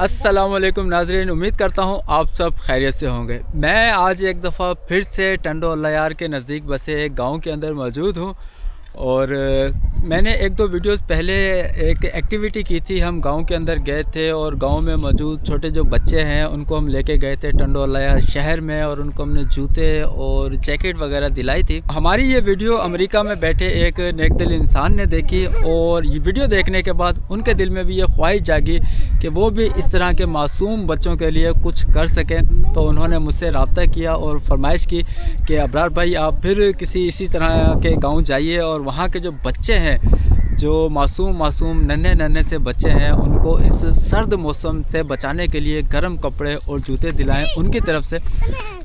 अस्सलामुअलैकुम नाज़रीन, उम्मीद करता हूँ आप सब खैरियत से होंगे। मैं आज एक दफ़ा फिर से टंडो अल्लायार के नज़दीक बसे एक गांव के अंदर मौजूद हूँ। और मैंने एक दो वीडियोस पहले एक एक्टिविटी की थी। हम गांव के अंदर गए थे और गांव में मौजूद छोटे जो बच्चे हैं उनको हम लेके गए थे टंडो अल्लायार शहर में, और उनको हमने जूते और जैकेट वगैरह दिलाई थी। हमारी ये वीडियो अमेरिका में बैठे एक नेकदिल इंसान ने देखी, और ये वीडियो देखने के बाद उनके दिल में भी ये ख्वाहिश जागी कि वो भी इस तरह के मासूम बच्चों के लिए कुछ कर सकें। तो उन्होंने मुझसे रब्ता किया और फरमाइश की कि अबरार भाई आप फिर किसी इसी तरह के गांव जाइए और वहाँ के जो बच्चे हैं, जो मासूम नन्हे से बच्चे हैं, उनको इस सर्द मौसम से बचाने के लिए गर्म कपड़े और जूते दिलाएं उनकी तरफ से।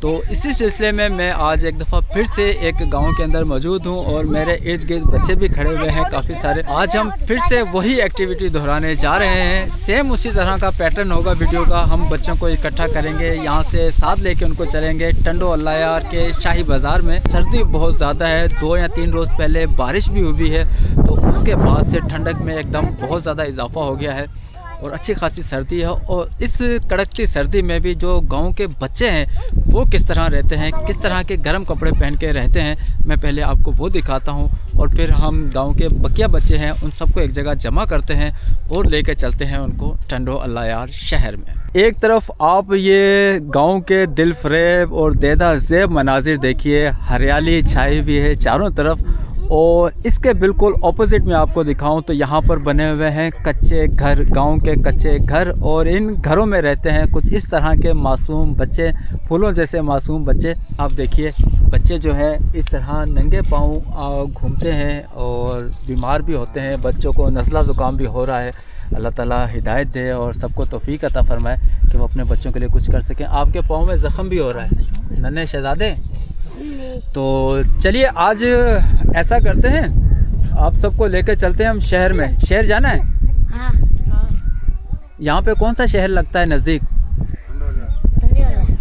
तो इसी सिलसिले में मैं आज एक दफ़ा फिर से एक गांव के अंदर मौजूद हूं और मेरे इर्द गिर्द बच्चे भी खड़े हुए हैं काफ़ी सारे। आज हम फिर से वही एक्टिविटी दोहराने जा रहे हैं। सेम उसी तरह का पैटर्न होगा वीडियो का। हम बच्चों को इकट्ठा करेंगे, यहाँ से साथ लेके उनको चलेंगे टंडो अल्लायार के शाही बाज़ार में। सर्दी बहुत ज़्यादा है, 2 या 3 रोज़ पहले बारिश भी हुई है, तो उसके बाद से ठंडक में एकदम बहुत ज़्यादा इजाफा हो गया है और अच्छी खासी सर्दी है। और इस कड़कती सर्दी में भी जो गांव के बच्चे हैं वो किस तरह रहते हैं, किस तरह के गर्म कपड़े पहन के रहते हैं, मैं पहले आपको वो दिखाता हूं। और फिर हम गांव के बकिया बच्चे हैं उन सबको एक जगह जमा करते हैं और लेके चलते हैं उनको टंडो अल्लायार शहर में। एक तरफ आप ये गांव के दिल फरेब और देदा ज़ेब मनाजिर देखिए, हरियाली छाई हुई है चारों तरफ। और इसके बिल्कुल ऑपोजिट में आपको दिखाऊं तो यहाँ पर बने हुए हैं कच्चे घर, गांव के कच्चे घर, और इन घरों में रहते हैं कुछ इस तरह के मासूम बच्चे, फूलों जैसे मासूम बच्चे। आप देखिए बच्चे जो हैं इस तरह नंगे पाँव घूमते हैं और बीमार भी होते हैं। बच्चों को नज़ला ज़ुकाम भी हो रहा है। अल्लाह ताला हिदायत दे और सबको तौफीक अता फरमाए कि वो अपने बच्चों के लिए कुछ कर सकें। आपके पाँव में ज़ख़म भी हो रहा है नन्हे शहज़ादे। तो चलिए आज ऐसा करते हैं, आप सबको लेकर चलते हैं हम शहर में। शहर जाना है? हाँ। यहाँ पे कौन सा शहर लगता है नज़दीक?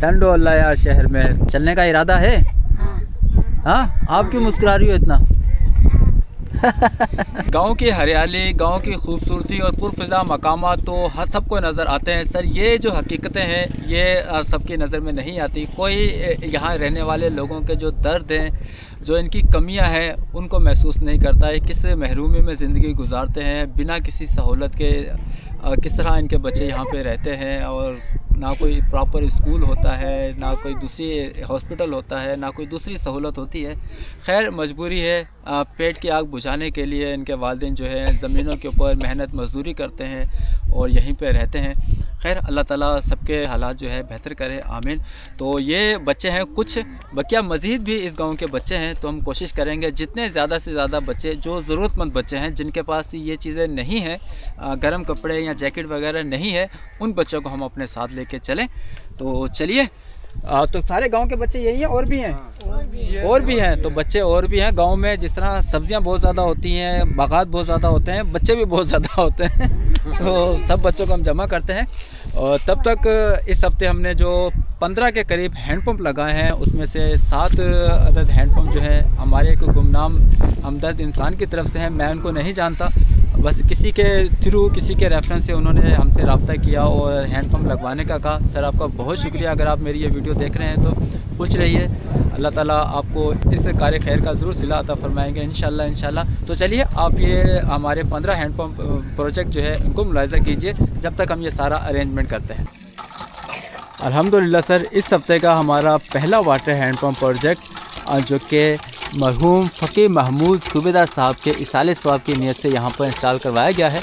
टंडो अल्लायार शहर में चलने का इरादा है? हाँ। आप क्यों मुस्कुरा रही हो इतना? गांव की हरियाली, गांव की खूबसूरती और पुरफ़िज़ा मकामात तो हर सबको नज़र आते हैं सर। ये जो हकीकतें हैं ये सबकी नज़र में नहीं आती। कोई यहाँ रहने वाले लोगों के जो दर्द हैं, जो इनकी कमियां हैं, उनको महसूस नहीं करता है। किस महरूमी में ज़िंदगी गुजारते हैं बिना किसी सहूलत के, किस तरह इनके बच्चे यहाँ पे रहते हैं। और ना कोई प्रॉपर स्कूल होता है, ना कोई दूसरी हॉस्पिटल होता है, ना कोई दूसरी सहूलत होती है। खैर मजबूरी है, पेट की आग बुझाने के लिए इनके वालिदैन जो है ज़मीनों के ऊपर मेहनत मजदूरी करते हैं और यहीं पे रहते हैं। खैर अल्लाह ताला सबके हालात जो है बेहतर करे, आमीन। तो ये बच्चे हैं कुछ, बकिया मज़ीद भी इस गांव के बच्चे हैं। तो हम कोशिश करेंगे जितने ज़्यादा से ज़्यादा बच्चे, जो ज़रूरतमंद बच्चे हैं जिनके पास ये चीज़ें नहीं हैं, गर्म कपड़े या जैकेट वगैरह नहीं है, उन बच्चों को हम अपने साथ लेके चलें। तो चलिए। तो सारे गांव के बच्चे यही हैं और भी हैं? और भी हैं। तो बच्चे और भी हैं गांव में। जिस तरह सब्जियां बहुत ज़्यादा होती हैं, बागात बहुत ज़्यादा होते हैं, बच्चे भी बहुत ज़्यादा होते हैं। तो सब बच्चों को हम जमा करते हैं। और तब तक इस हफ्ते हमने जो 15 के करीब हैंडपम्प लगाए हैं, उसमें से 7 अदद हैंडपम्प जो है हमारे एक गुमनाम हमदर्द इंसान की तरफ से हैं। मैं उनको नहीं जानता, बस किसी के थ्रू, किसी के रेफरेंस से उन्होंने हमसे रब्ता किया और हैंडपम्प लगवाने का कहा। सर आपका बहुत शुक्रिया। अगर आप मेरी ये वीडियो देख रहे हैं तो खुश रहिए। अल्लाह ताला आपको इस कार्य खैर का ज़रूर सिला अता फरमाएंगे इंशाल्लाह। तो चलिए आप ये हमारे 15 हैंडपम्प प्रोजेक्ट जो है उनको मुलाहिज़ा कीजिए जब तक हम ये सारा अरेंजमेंट करते हैं। अल्हम्दुलिल्लाह सर, इस हफ्ते का हमारा पहला वाटर हैंडपम्प प्रोजेक्ट जो कि मरहूम फ़कीह महमूद सूबेदार साहब के इसाले सवाब की नीयत से यहाँ पर इंस्टॉल करवाया गया है।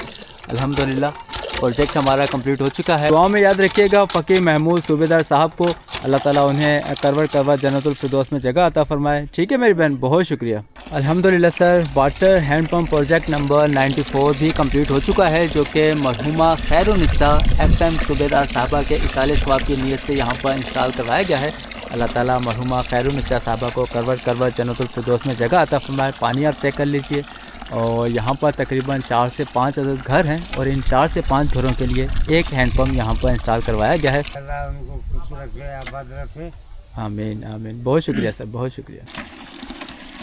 अल्हम्दुलिल्लाह प्रोजेक्ट हमारा कंप्लीट हो चुका है। दुआ में याद रखिएगा फ़कीह महमूद सूबेदार साहब को, अल्लाह ताला उन्हें करवर जन्नतुल फिरदौस में जगह अता फरमाए। ठीक है मेरी बहन, बहुत शुक्रिया। अल्हम्दुलिल्लाह sir, water handpump project number 94 भी कंप्लीट हो चुका है, जो कि मरहुमा खैरुन्निसा FM सूबेदार साहबा के इसाले सवाब की नीयत से यहाँ पर इंस्टॉल करवाया गया है। अल्लाह ताला मरहुमा खैरुन्निसा साहबा को करवर जन्नतुल फिरदौस में जगह अता फरमाए। पानी आप चेक कर लीजिए। और यहाँ पर तकरीबन 4 से 5 अदद घर हैं और इन 4 से 5 घरों के लिए एक हैंडपम्प यहाँ पर इंस्टॉल करवाया गया है। उनको खुश रखे, आबाद रखे। आमीन आमीन। बहुत शुक्रिया सर, बहुत शुक्रिया।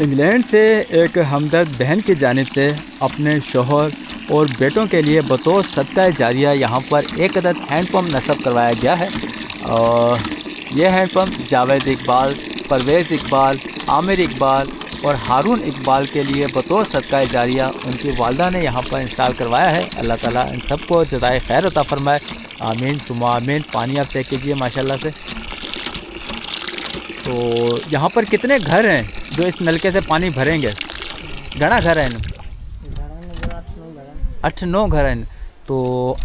इंग्लैंड से एक हमदर्द बहन की जानिब से अपने शोहर और बेटों के लिए बतौर सदका जारिया यहाँ पर एक अदद हैंडपम्प नस्ब करवाया गया है। और ये हैंडपम्प जावेद इकबाल, परवेज़ इकबाल, आमिर इकबाल और हारून इकबाल के लिए बतौर सदका जारिया उनकी वालदा ने यहाँ पर इंस्टॉल करवाया है। अल्लाह ताला इन सबको जज़ाए खैर अता फरमाए, आमीन सुमा आमीन। पानी आप चेक कीजिए माशाल्लाह से। तो यहाँ पर कितने घर हैं जो इस नलके से पानी भरेंगे? घना घर है 8-9 घर हैं। तो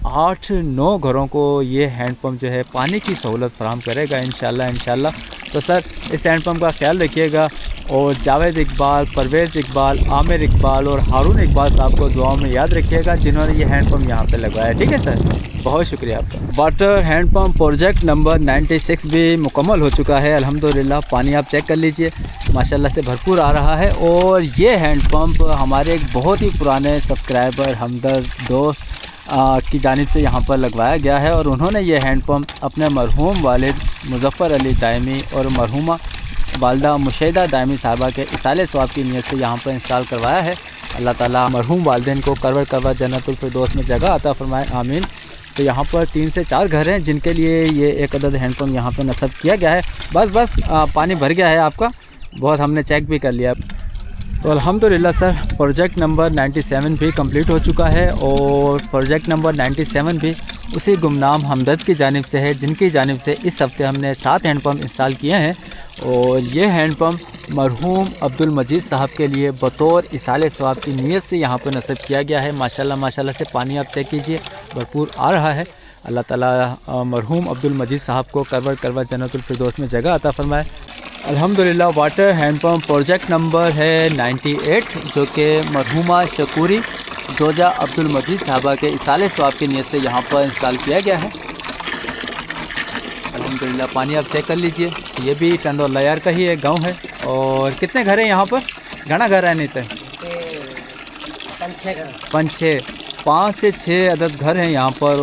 8-9 घरों को ये हैंडपम्प जो है पानी की सहूलत फराहम करेगा इंशाल्लाह। तो सर इस हैंडपम्प का ख्याल रखिएगा और जावेद इकबाल, परवेज़ इकबाल, आमिर इकबाल और हारून इकबाल साहब को दुआओं में याद रखिएगा जिन्होंने ये हैंडपम्प यहाँ पे लगवाया। ठीक है सर, बहुत शुक्रिया आपका। वाटर हैंडपम्प प्रोजेक्ट नंबर 96 भी मुकम्मल हो चुका है अल्हम्दुलिल्लाह। पानी आप चेक कर लीजिए माशाल्लाह से भरपूर आ रहा है। और ये हैंडपम्प हमारे एक बहुत ही पुराने सब्सक्राइबर हमदर्द दोस्त की जानिब से यहाँ पर लगवाया गया है। और उन्होंने ये हैंडपम्प अपने मरहूम वालिद मुज़फ़्फ़र अली दायमी और मरहूमा वालदा मुशैदा दायमी साहबा के इसाले सवाब की नीयत से यहाँ पर इंस्टॉल करवाया है। अल्लाह ताला मरहूम वालिदैन को करवट करवट जन्नतुल फिरदौस में जगह अता फरमाए, आमीन। तो यहाँ पर 3 से 4 घर हैं जिनके लिए ये एक अदद हैंडपम्प यहाँ पर नस्ब किया गया है। बस पानी भर गया है आपका, बहुत हमने चेक भी कर लिया। तो अल्हम्दुलिल्लाह सर प्रोजेक्ट नंबर 97 भी कंप्लीट हो चुका है। और प्रोजेक्ट नंबर 97 भी उसी गुमनाम हमदर्द की जानिब से है जिनकी जानिब से इस हफ़्ते हमने 7 हैंडपम्प इंस्टॉल किए हैं। और ये हैंडपम्प मरहूम अब्दुल मजीद साहब के लिए बतौर इसाले सवाब की नीयत से यहाँ पर नस्ब किया गया है। माशाल्लाह से पानी आप चेक कीजिए भरपूर आ रहा है। अल्लाह ताला मरहूम अब्दुल मजीद साहब को करवट जन्नतुल फिरदौस में जगह अता फरमाए। अल्हम्दुलिल्लाह वाटर हैंडपम्प प्रोजेक्ट नंबर है 98 जो कि मरहूमा शकूरी जोजा अब्दुल मजीद साहबा के इसाले सवाब की नीयत से यहाँ पर इंस्टॉल किया गया है। अल्हम्दुलिल्लाह पानी आप चेक कर लीजिए। ये भी टंडो लयार का ही एक गांव है। और कितने घर हैं यहाँ पर? घना घर है नहीं तो 5 से 6 अदद घर हैं यहाँ पर।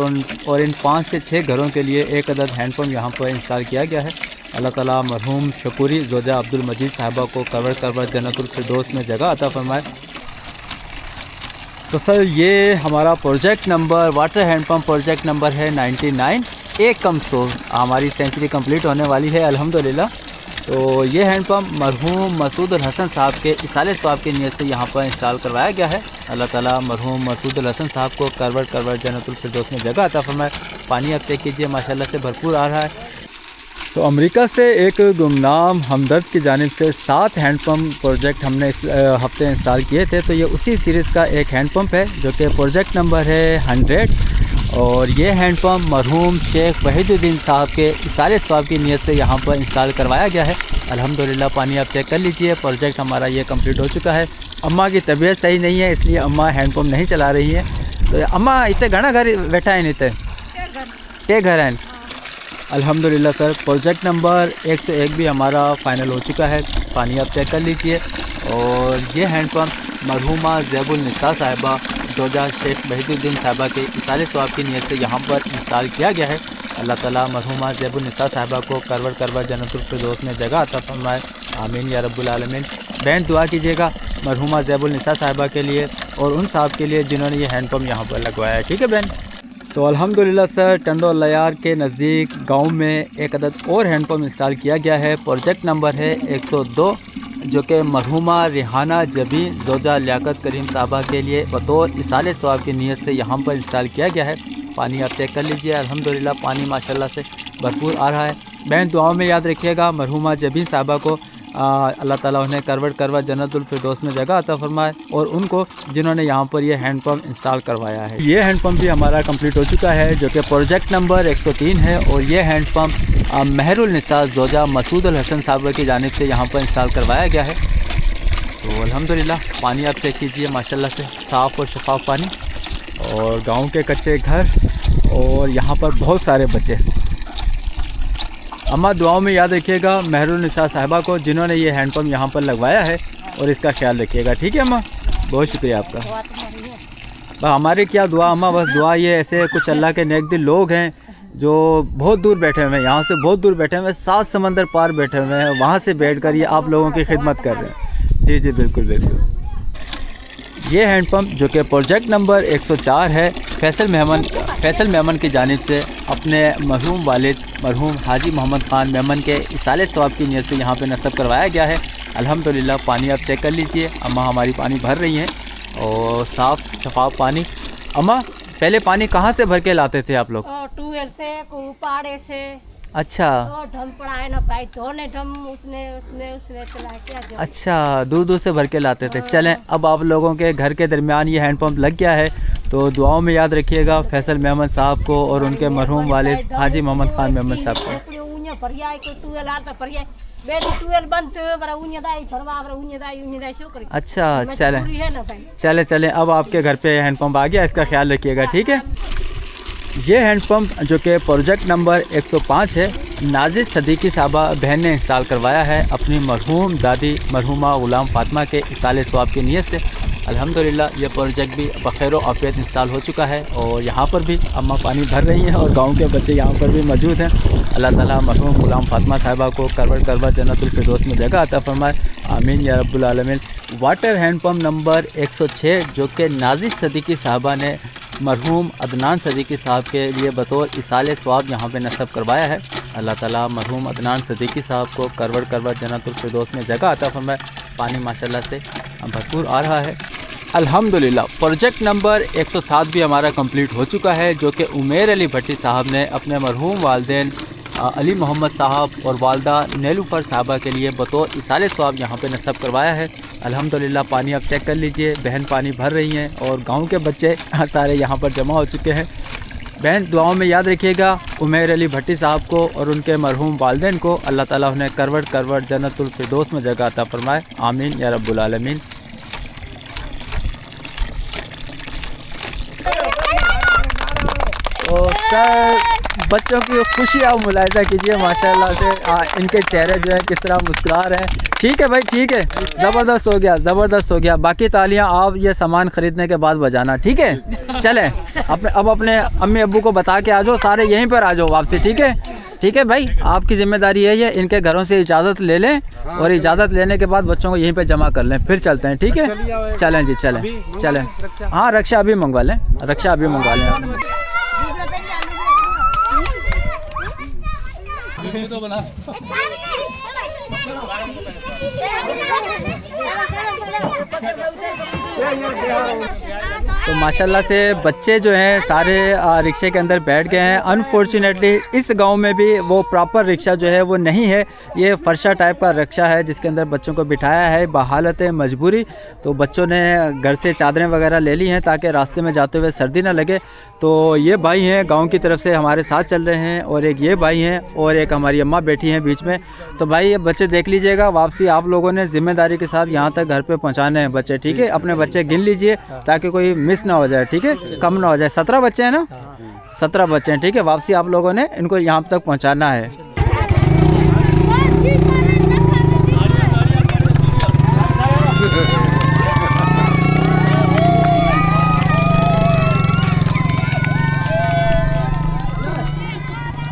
और इन 5 से 6 घरों के लिए एक अदद हैंडपम्प यहाँ पर इंस्टॉल किया गया है। अल्लाह ताला मरहूम शकूरी जोजा अब्दुल मजीद साहबा को करवट जन्नतुल फिरदौस में जगह अता फरमाए। तो सर ये हमारा project number water handpump project number है 99। एक कम स्टोर हमारी सेंचुरी कंप्लीट होने वाली है अल्हम्दुलिल्लाह। तो ये हैंडपम्प मरहूम मसूद अल हसन साहब के इसाले सवाब की नीयत से यहाँ पर इंस्टॉल करवाया गया है। अल्लाह ताला मरहूम मसूद अल हसन साहब को करवट जन्नतुल फिरदौस में जगह अता फरमाए। पानी आप चेक कीजिए माशाल्लाह से भरपूर आ रहा है। तो अमेरिका से एक गुमनाम हमदर्द की जानिब से 7 हैंडपम्प प्रोजेक्ट हमने इस हफ्ते इंस्टॉल किए थे। तो ये उसी सीरीज़ का एक हैंडपम्प है जो कि प्रोजेक्ट नंबर है 100। और ये हैंडपम्प मरहूम शेख वहीदुद्दीन साहब के इसाले सवाब की नीयत से यहाँ पर इंस्टॉल करवाया गया है। अल्हम्दुलिल्लाह पानी आप चेक कर लीजिए। प्रोजेक्ट हमारा ये कंप्लीट हो चुका है। अम्मा की तबीयत सही नहीं है इसलिए अम्मा हैंडपम्प नहीं चला रही है। तो अम्मा इतने घना घर बैठा है नहीं के घर हैं? अल्हम्दुलिल्लाह सर प्रोजेक्ट नंबर 101 भी हमारा फ़ाइनल हो चुका है। पानी आप चेक कर लीजिए। और ये हैंडपम्प मरहूमा ज़ैबुल निसा साहिबा जोजा शेख वहीदुद्दीन साहिबा के इसाले सवाब की नीयत से यहाँ पर इंस्टॉल किया गया है। अल्लाह ताला मरहूमा ज़ैबुल निसा साहिबा को करवट जन्नतुल फिरदौस में जगह अता फरमाए, आमीन या रब्बुल आलमीन। बहन दुआ कीजिएगा मरहूमा ज़ैबुल निसा साहिबा के लिए और उन साहब के लिए जिन्होंने ये हैंडपम्प यहाँ पर लगवाया है। ठीक है बहन। तो अल्हम्दुलिल्लाह सर टंडो लयार के नज़दीक गांव में एक अदद और हैंडपम्प इंस्टॉल किया गया है। प्रोजेक्ट नंबर है 102 जो कि मरहूमा रिहाना जबी जोजा लियाकत करीम साहबा के लिए बतौर इसाले सवाब की नीयत से यहाँ पर इंस्टॉल किया गया है। पानी आप चेक कर लीजिए। अल्हम्दुलिल्लाह पानी माशाल्लाह से भरपूर आ रहा है। बहन दुआओं में याद रखिएगा मरहूमा जबी साहबा को अल्लाह ताला उन्हें करवट जन्नतुल फिरदौस में जगह अता फरमाए और उनको जिन्होंने यहाँ पर ये हैंडपम्प इंस्टॉल करवाया है। ये हैंडपम्प भी हमारा कंप्लीट हो चुका है जो कि प्रोजेक्ट नंबर 103 है। और ये हैंडपम्प महरुल निसा जोजा मसूद अल हसन साहब की जानिब से यहाँ पर इंस्टॉल करवाया गया है। तो अल्हम्दुलिल्लाह पानी आप चेक कीजिए माशाल्लाह से साफ़ और शफाफ पानी। और गाँव के कच्चे घर और यहाँ पर बहुत सारे बच्चे। अम्मा दुआओं में याद रखिएगा महरुल निसा साहिबा को जिन्होंने ये हैंडपम्प यहाँ पर लगवाया है और इसका ख्याल रखिएगा। ठीक है अम्मा, बहुत शुक्रिया आपका। बस हमारी क्या दुआ अम्मा, बस दुआ ये ऐसे कुछ अल्लाह के नेक दिल लोग हैं जो बहुत दूर बैठे हुए हैं, यहाँ से बहुत दूर बैठे हुए हैं, 7 समंदर पार बैठे हुए हैं, वहाँ से बैठ कर ये आप लोगों की खिदमत कर रहे हैं। जी जी बिल्कुल बिल्कुल। ये हैंडपम्प जो कि प्रोजेक्ट नंबर 104 है, फैसल मेमन की जानिब से अपने मरहूम वालिद मरहूम हाजी मोहम्मद ख़ान मेमन के इसाले सवाब की नीयत से यहाँ पे नस्ब करवाया गया है। अल्हम्दुलिल्लाह पानी आप चेक कर लीजिए, अम्मा हमारी पानी भर रही हैं और साफ़ शफाफ पानी। अम्मा पहले पानी कहाँ से भर के लाते थे आप लोग? ट्यूबवेल से, पाड़े से। अच्छा ढम पड़ा है ना भाई, धोने ढम उसने चला के। अच्छा, दूर दूर से भर के लाते थे। चलें, अब आप लोगों के घर के दरमियान ये हैंडपम्प लग गया है, तो दुआओं में याद रखिएगा फैसल मेमन साहब को और उनके मरहूम वालिद हाजी मोहम्मद ख़ान मेमन साहब को। अच्छा चलें चलें, अब आपके घर पे हैंडपम्प आ गया, इसका ख्याल रखिएगा, ठीक है। ये हैंडपम्प जो कि प्रोजेक्ट नंबर 105 है, नाजिर सदीकी साहबा बहन ने इंस्टॉल करवाया है अपनी मरहूम दादी मरहूमा ग़ुलाम फ़ातिमा के इसाले सवाब की नीयत से। अल्हम्दुलिल्लाह ये प्रोजेक्ट भी बखैर आफियत इंस्टॉल हो चुका है और यहाँ पर भी अम्मा पानी भर रही हैं और गांव के बच्चे यहाँ पर भी मौजूद हैं। अल्लाह ताला मरहूम ग़ुलाम फ़ातिमा साहिबा को करवट जन्नतुल फिरदौस में जगह अता फरमाए, आमीन या रब्बुल आलमीन। वाटर हैंडपम्प नंबर 106 जो कि नाजिर सदीकी साहबा ने मरहूम अदनान सदीकी साहब के लिए बतौर इसाले सवाब यहाँ पे नस्ब करवाया है। अल्लाह ताला मरहूम अदनान सदीकी साहब को करवट जन्नतुल फिरदौस में जगह अता फरमाए। पानी माशाल्लाह से भरपूर आ रहा है अल्हम्दुलिल्लाह। प्रोजेक्ट नंबर 107 भी हमारा कंप्लीट हो चुका है, जो कि उमेर अली भट्टी साहब ने अपने मरहूम वालदेन अली मोहम्मद साहब और वालदा नेलूफर साहबा के लिए बतौर इसाले सवाब यहाँ पे नस्ब करवाया है। अल्हम्दुलिल्लाह पानी आप चेक कर लीजिए, बहन पानी भर रही हैं और गांव के बच्चे सारे यहाँ पर जमा हो चुके हैं। बहन दुआओं में याद रखिएगा उमेर अली भट्टी साहब को और उनके मरहूम वालदेन को, अल्लाह ताला उन्हें करवट जन्नतुल फिरदौस में जगह अता फरमाए, आमीन या रब्बुल आलमीन। और सर बच्चों की खुशी आप मुलाहिजा कीजिए माशाल्लाह से, इनके चेहरे जो है किस तरह मुस्कुरा रहे हैं। ठीक है भाई, ठीक है, ज़बरदस्त हो गया, ज़बरदस्त हो गया। बाकी तालियां आप ये सामान ख़रीदने के बाद बजाना, ठीक है। चलें अब अपने अम्मी अब्बू को बता के आ जाओ, सारे यहीं पर आ जाओ वापसी, ठीक है। ठीक है भाई, आपकी ज़िम्मेदारी यही है, इनके घरों से इजाज़त ले लें और इजाज़त लेने के बाद बच्चों को यहीं पे जमा कर लें, फिर चलते हैं, ठीक है। चलें जी, चलें। हाँ, रक्षा अभी मंगवा लें, रक्षा अभी मंगवा लें। तो बना तो माशाल्लाह से बच्चे जो हैं सारे रिक्शे के अंदर बैठ गए हैं। अनफॉर्चुनेटली इस गांव में भी वो प्रॉपर रिक्शा जो है वो नहीं है, ये फरशा टाइप का रिक्शा है जिसके अंदर बच्चों को बिठाया है बहालत मजबूरी। तो बच्चों ने घर से चादरें वगैरह ले ली हैं ताकि रास्ते में जाते हुए सर्दी ना लगे। तो ये भाई हैं गांव की तरफ से हमारे साथ चल रहे हैं और एक ये भाई हैं और एक हमारी अम्मा बैठी हैं बीच में। तो भाई ये बच्चे देख लीजिएगा, वापसी आप लोगों ने ज़िम्मेदारी के साथ यहाँ तक घर पे पहुँचाने हैं बच्चे, ठीक है। अपने बच्चे गिन लीजिए ताकि कोई मिस ना हो जाए, ठीक है, कम ना हो जाए। 17 बच्चे हैं ना, 17 बच्चे हैं, ठीक है। वापसी आप लोगों ने इनको यहाँ तक पहुँचाना है।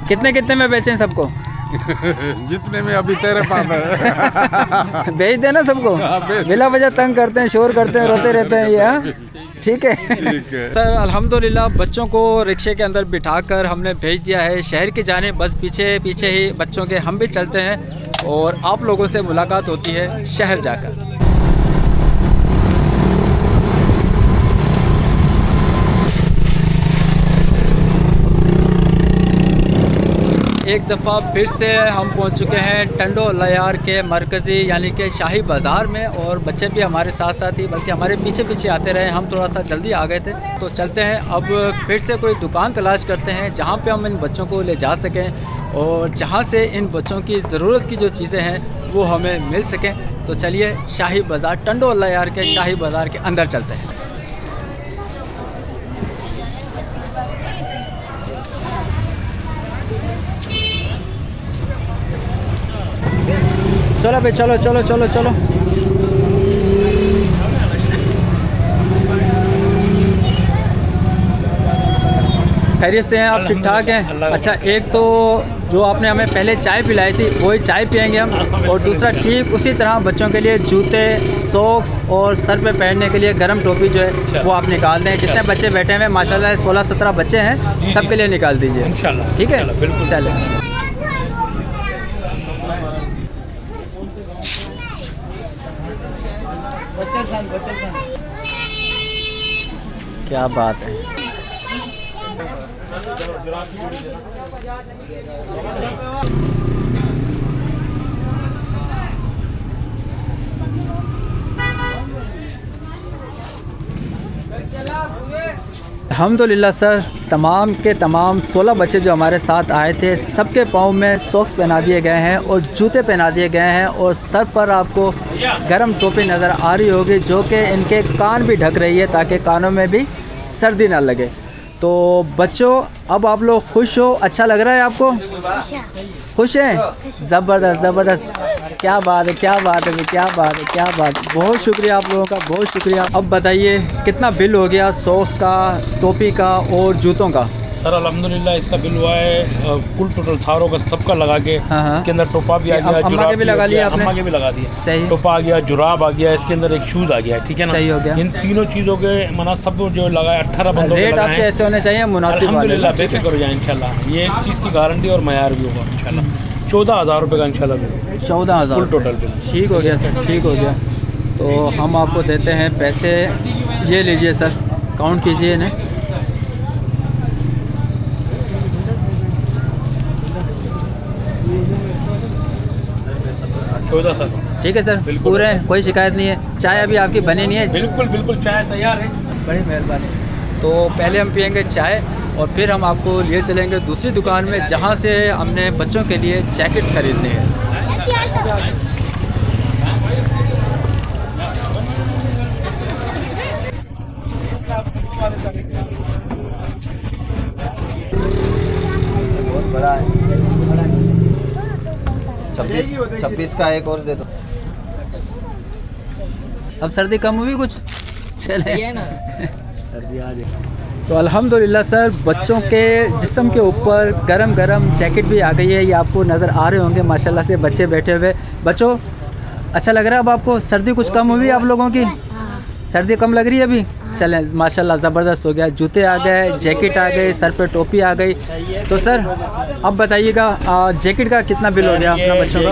कितने कितने में बेचें सबको? जितने में अभी तेरे पास है। बेच देना सबको, बिला वजह तंग करते हैं, शोर करते हैं, रोते रहते हैं ये, हाँ ठीक है। सर अल्हम्दुलिल्लाह बच्चों को रिक्शे के अंदर बिठाकर हमने भेज दिया है शहर की जाने। बस पीछे पीछे ही बच्चों के हम भी चलते हैं और आप लोगों से मुलाकात होती है शहर जाकर। एक दफ़ा फिर से हम पहुंच चुके हैं टंडो लयार के मरकज़ी यानी कि शाही बाज़ार में, और बच्चे भी हमारे साथ साथ ही बल्कि हमारे पीछे पीछे आते रहे। हम थोड़ा सा जल्दी आ गए थे, तो चलते हैं अब फिर से कोई दुकान तलाश करते हैं जहां पे हम इन बच्चों को ले जा सकें और जहां से इन बच्चों की ज़रूरत की जो चीज़ें हैं वो हमें मिल सकें। तो चलिए शाही बाज़ार, टंडो लयार के शाही बाज़ार के अंदर चलते हैं। चलो भाई, चलो चलो चलो चलो। खैरियत से हैं आप? ठीक ठाक हैं? अच्छा, एक तो जो आपने हमें पहले चाय पिलाई थी वही चाय पियेंगे हम, और दूसरा ठीक उसी तरह बच्चों के लिए जूते, सॉक्स और सर पे पहनने के लिए गर्म टोपी जो है वो आप निकाल दें। जितने बच्चे बैठे हुए हैं माशाल्लाह 16-17 बच्चे हैं, सबके लिए निकाल दीजिए इंशाल्लाह। ठीक है, बिल्कुल। चलें। क्या बात है। अल्हम्दुलिल्लाह सर, तमाम के तमाम 16 बच्चे जो हमारे साथ आए थे सबके पाँव में सॉक्स पहना दिए गए हैं और जूते पहना दिए गए हैं, और सर पर आपको गर्म टोपी नज़र आ रही होगी जो कि इनके कान भी ढक रही है ताकि कानों में भी सर्दी ना लगे। तो बच्चों, अब आप लोग खुश हो? अच्छा लग रहा है आपको? खुश हैं? ज़बरदस्त ज़बरदस्त, क्या बात है, क्या बात है, क्या बात है, क्या बात है। बहुत शुक्रिया आप लोगों का, बहुत शुक्रिया। अब बताइए कितना बिल हो गया सॉक्स का, टोपी का और जूतों का? सर अल्हम्दुलिल्लाह इसका बिल हुआ है कुल टोटल सारों का सबका लगा के। हाँ। इसके अंदर टोपा भी आ गया, अम्मा के भी लगा लिया आपने? अम्मा के भी लगा दिया। सही। टोपा आ गया, जुराब आ गया, इसके अंदर एक शूज़ आ गया है, ठीक है ना? सही हो गया। इन तीनों चीज़ों के मना सब जो लगा है 18 बंदों के रेट लगाए आपके हैं। ऐसे होने चाहिए मुनासिब वाले। अल्हम्दुलिल्लाह बेफिक्र हो जाए इंशाल्लाह। ये एक चीज़ की गारंटी और मयार भी होगा इंशाल्लाह। 14,000 रुपये का इंशाल्लाह बिल। 14,000 full total bill. ठीक हो गया सर, ठीक हो गया। तो हम आपको देते हैं पैसे, ये लीजिए सर, काउंट कीजिए इन्हें। 14 सर। ठीक है सर, बिल्कुल। पूरे हैं, कोई शिकायत नहीं है। चाय अभी आपकी बनी नहीं है? बिल्कुल बिल्कुल, चाय तैयार है। बड़ी मेहरबानी। तो पहले हम पियेंगे चाय और फिर हम आपको लिए चलेंगे दूसरी दुकान में जहाँ से हमने बच्चों के लिए जैकेट्स खरीदने हैं। बहुत बड़ा है। 26 का एक और दे दो। अब सर्दी कम हुई कुछ? चले ना सर्दी आ गई। तो अल्हम्दुलिल्लाह सर, बच्चों के जिस्म के ऊपर गरम गरम जैकेट भी आ गई है। ये आपको नज़र आ रहे होंगे माशाल्लाह से बच्चे बैठे हुए। बच्चों, अच्छा लग रहा है अब आपको? सर्दी कुछ कम हुई आप लोगों की? सर्दी कम लग रही है अभी? चलें, माशाल्लाह ज़बरदस्त हो गया। जूते आ गए, जैकेट आ गई, सर पे टोपी आ गई। तो सर अब बताइएगा जैकेट का कितना बिल हो गया अपना बच्चों का?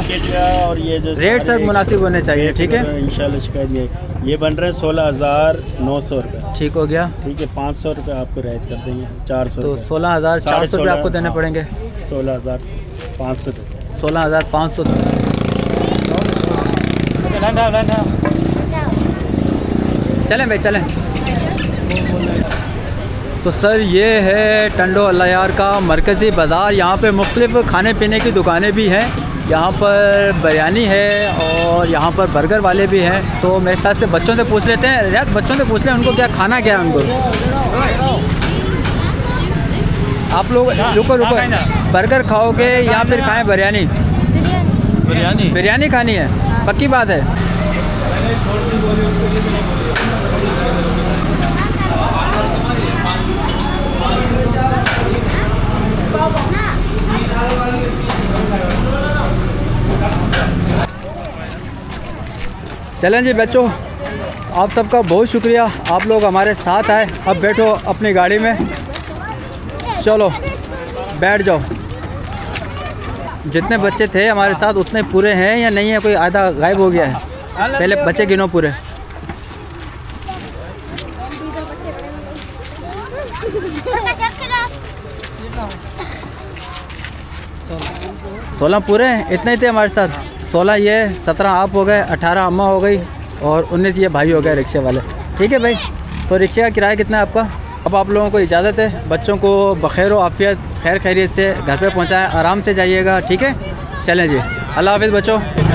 और ये जो रेट सर मुनासिब होने चाहिए, ठीक है? इंशाल्लाह शिकायत नहीं। ये बन रहे हैं 16,900 रुपये। ठीक हो गया। ठीक है, 500 रुपये आपको रियायत कर देंगे। 400 तो 16,400 रुपये आपको देने पड़ेंगे। 16,500 रुपये। 16,500। चलें भाई, चलें। तो सर ये है टंडो अल्लाह यार का मरकज़ी बाज़ार। यहाँ पे मुख्तलिफ़ खाने पीने की दुकानें भी हैं। यहाँ पर बिरयानी है और यहाँ पर बर्गर वाले भी हैं। तो मेरे ख्याल से बच्चों से पूछ लेते हैं। यार बच्चों से पूछ लें उनको क्या खाना क्या है उनको। आप लोग रुको रुको, बर्गर खाओगे या फिर खाएं बिरयानी? बिरयानी बिरयानी खानी है, पक्की बात है। चलें जी बच्चों, आप सबका बहुत शुक्रिया, आप लोग हमारे साथ आए। अब बैठो अपनी गाड़ी में, चलो बैठ जाओ। जितने बच्चे थे हमारे साथ उतने पूरे हैं या नहीं है? कोई आधा गायब हो गया है? पहले बच्चे गिनो पूरे। 16 पूरे हैं? इतने ही थे हमारे साथ। 16 ये, 17 आप हो गए, 18 अम्मा हो गई और 19 ये भाई हो गए रिक्शे वाले। ठीक है भाई, तो रिक्शे का किराया कितना है आपका? अब आप लोगों को इजाज़त है। बच्चों को बखैर व आफियत खैर खैरियत से घर पे पहुंचाएं, आराम से जाइएगा। ठीक है, चलें जी, अल्लाह हाफ़िज़ बच्चों।